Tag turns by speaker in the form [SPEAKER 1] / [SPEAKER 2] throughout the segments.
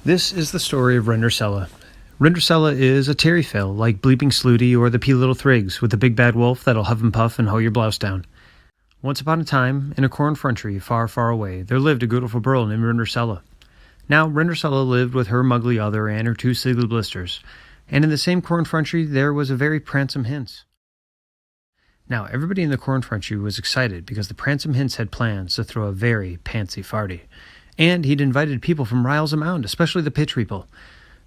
[SPEAKER 1] This is the story of Rindercella. Rindercella is a Tairy Fale, like Bleeping Slooty or the Pea Little Thrigs, with a big bad wolf that'll huff and puff and hoe your blouse down. Once upon a time, in a corn country far, far away, there lived a beautiful girl named Rindercella. Now, Rindercella lived with her muggly other and her two sickly blisters, and in the same corn country there was a very pransome hince. Now, everybody in the corn country was excited because the pransome hince had plans to throw a very pantsy farty. And he'd invited people from miles around, especially the pitch people.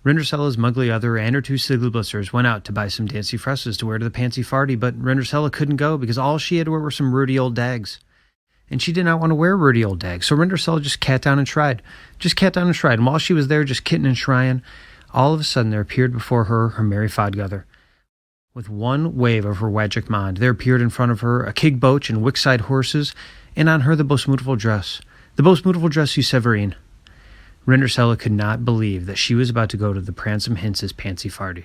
[SPEAKER 1] Rindercella's muggly other and her two siggly blisters went out to buy some dancy fresses to wear to the pantsy farty, but Rindercella couldn't go because all she had to wear were some ruddy old dags. And she did not want to wear ruddy old dags, so Rindercella just cat down and tried. And while she was there just kitting and shrying, all of a sudden there appeared before her merry fodgother. With one wave of her wagic mond, there appeared in front of her a kig boach and wickside horses, and on her the most beautiful dress. The most beautiful dress you severine. Rindercella could not believe that she was about to go to the pransome hince's pantsy farty.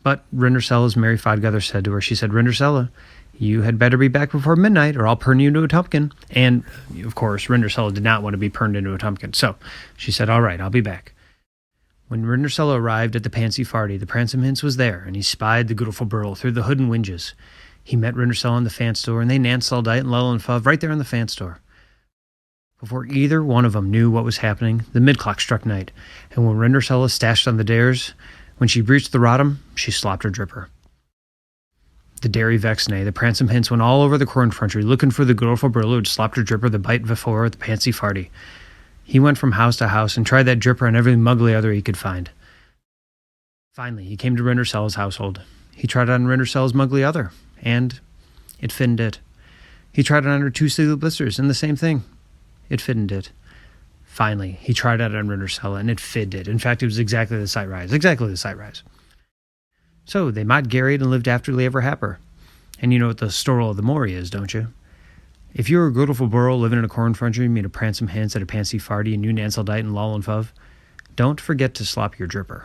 [SPEAKER 1] But Rindercella's merry fodgother said to her, she said, "Rindercella, you had better be back before midnight or I'll turn you into a tumpkin." And, of course, Rindercella did not want to be turned into a tumpkin, so she said, "All right, I'll be back." When Rindercella arrived at the pantsy farty, the pransome hince was there, and he spied the beautiful burl through the hood and winges. He met Rindercella in the fan store, and they danced all night and lull and fuv right there in the fan store. Before either one of them knew what was happening, the mid-clock struck night, and when Rindercella stashed on the dares, when she breached the rodham, she slopped her dripper. The dairy vexnay, the pransome hince went all over the corn country looking for the beautiful burl who'd slopped her dripper the bite before at the pantsy farty. He went from house to house and tried that dripper on every muggly other he could find. Finally, he came to Rindercella's household. He tried it on Rindercella's muggly other, and it fitted it. He tried it on her two siggly blisters, and the same thing. It fitted it. Finally, he tried it on Rindercella, and it fitted it. In fact, it was exactly the sight rise. So they might garried and lived afterly ever happer. And you know what the story of the Maury is, don't you? If you're a beautiful burl living in a corn country, meet a pransome hince at a pantsy farty, and you nancel dight and loll and fuv, don't forget to slop your dripper.